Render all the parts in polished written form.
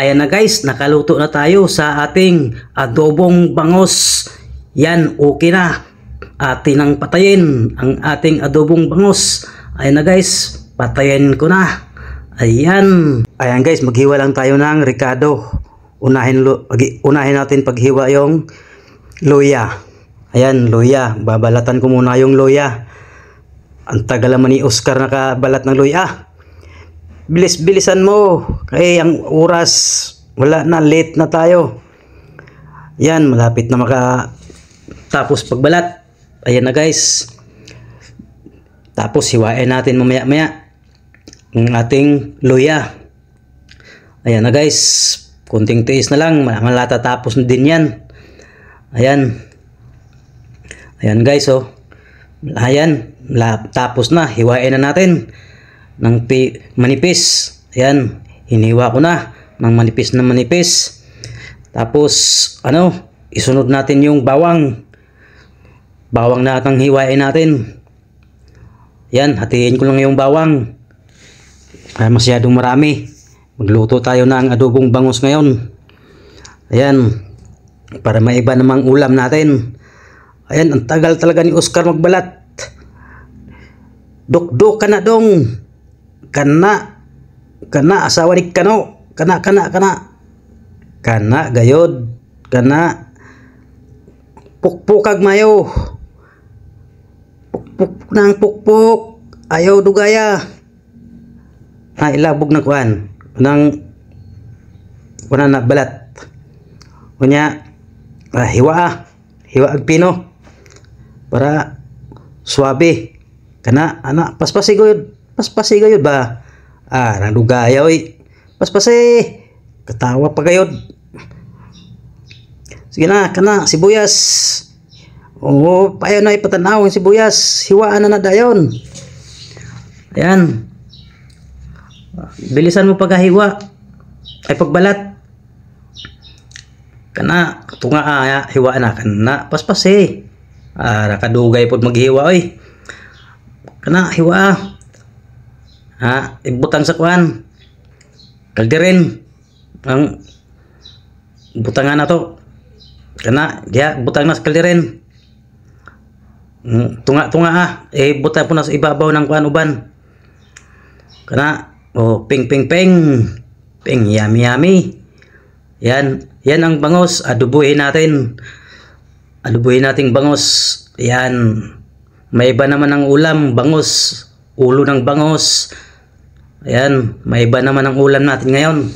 Ayan na guys, nakaluto na tayo sa ating adobong bangos. Yan, okay na. Atin ang patayin ang ating adobong bangos. Ayan na guys, patayin ko na. Ayan. Ayan guys, maghiwa lang tayo ng ricado. Unahin natin paghiwa yung luya. Ayan, luya. Babalatan ko muna yung luya. Ang tagal naman ni Oscar nakabalat ng luya. Bilis-bilisan mo. Kaya ang oras, wala na, late na tayo. Yan, malapit na makatapos pagbalat. Ayan na guys. Tapos hiwain natin mamaya-maya ang ating luya. Ayan na guys. Kunting tiis na lang, matatapos na din yan. Ayan. Ayan guys, oh. Ayan, tapos na. Hiwain na natin ng manipis. Ayan, hiniwa ko na ng manipis na manipis. Tapos isunod natin yung bawang. Bawang na atang hiwain natin. Ayan, hatiin ko lang yung bawang. Masyadong marami. Magluto tayo ng adobong bangus ngayon. Ayan, para maiba namang ulam natin. Ayan, ang tagal talaga ni Oscar magbalat. Dok-dok ka na dong. Kana asawa ni Kano. Kana gayod. Kana pukpukag mayo. Pukpuk ng pukpuk. Ayaw dugaya. Ilabog na kuan. Kuna na balat. Kunya hiwa ag pino para suabe. Kana paspasi gayud ba? Nandugaya oy. Paspasi. Katawa pa gayud. Sige na, kana sibuyas. Payo na ipatanaw ang sibuyas. Hiwaan na dayon. Ayan. Bilisan mo paghiwa. Ay pagbalat. Kana tunga hiwa na kana paspasi. Nakadugay pod maghiwa oy. Kana hiwa. Ibutang sa kuan. Kalderin. Ang butangan na to. Kana butang na sa kalderin. Tunga butang po na sa ibabaw ng kuan uban. Kana ping yummy. Yan ang bangos. Adubuhin natin bangos. Yan, may iba naman ang ulam, bangos, ulo ng bangos. Ayan, may iba naman ang ulam natin ngayon.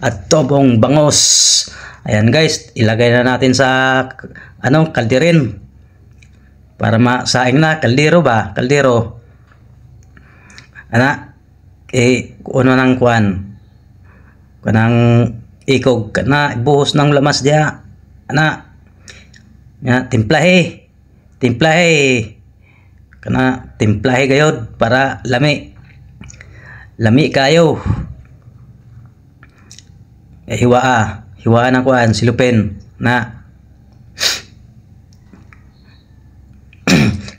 Adobong bangos. Ayan guys, ilagay na natin sa kalderin para masaing na. Kaldero ba? Kaldero. Kuno ng kuan. Kanang ikog kana buhos ng lamas dia. Timplahe. Kana timplahe gayod para lami kayo. Hiwaan ang kuan silupin na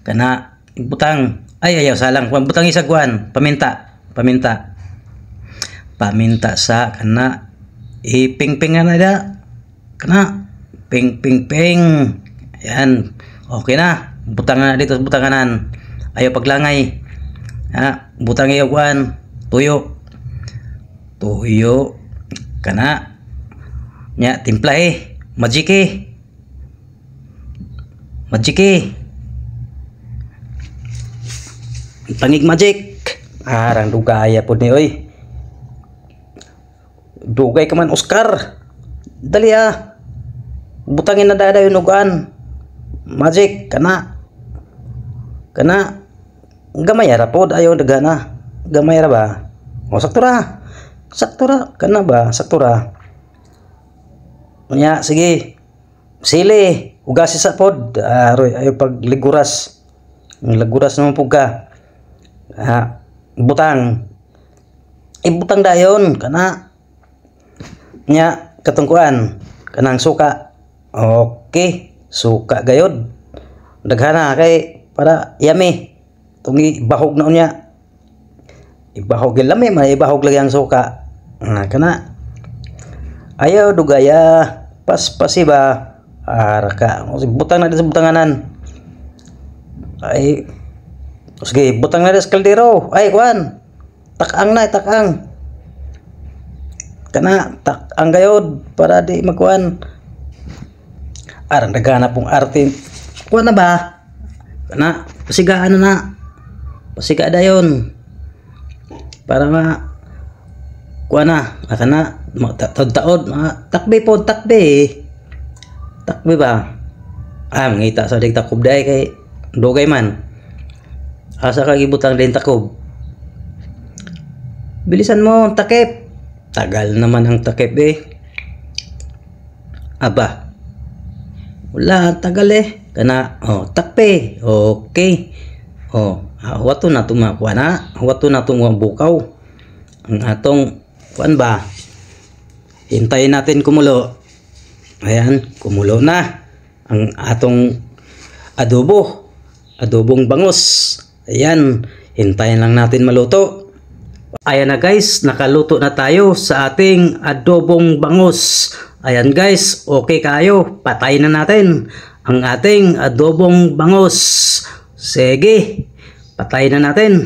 kana butang ayaw salang butang isa kuan paminta sa kana iping-ping na da kana ping. Yan, okay na. Butangan dito sa butanganan. Ayaw paglangay. Butang iyo kuan tuyo kana nya timplahe majike pangig magic. Rang dugaya pod ni oy. Dugay ka man Oscar. Dali butangin na dada yung ugan. Magic kana gamay ra pod ayo dagana. Gamay ra ba? Sakto ra kana ba? Sakto ra. Nya sige. Sili, ugasi sa pod. Ayo pagliguras. Laguras naman pug ka. Butang. Ibutang dayon kana. Nya katungkuan kanang suka. Okay, suka gayod. Daghana kay para yummy. Tungi bahog na unya. Ibahog lami man ibahog lagi ang suka. Kana Ayaw dugaya. Pas-pasi ba? Araka. Butang na din sa butanganan. Ay. Sige, butang na din sa kaldero. Ay, kuan. Takang na, takang. Kana, takang gayod. Para di magkuan. Arang nagana pong arte. Kuan na ba? Kana, pasigaan na. Pasiga dayon. Para kuan na. Kana, taod-taod. Takbi po, takbi. Takbi ba? Ngita sa dig takob day kay dugay man. Asa ka gibutang din takob. Bilisan mo, takip. Tagal naman ang takip Aba. Wala, tagal Kana, takpe. Okay. Wato na tumakuha na. Wato na bukaw. Ang atong, kuan ba? Hintayin natin kumulo. Ayan, kumulo na. Ang atong adobo. Adobong bangus. Ayan, hintayin lang natin maluto. Ayan na guys, nakaluto na tayo sa ating adobong bangus. Ayan guys, okay kayo. Patayin na natin ang ating adobong bangus. Sige, patayin na natin.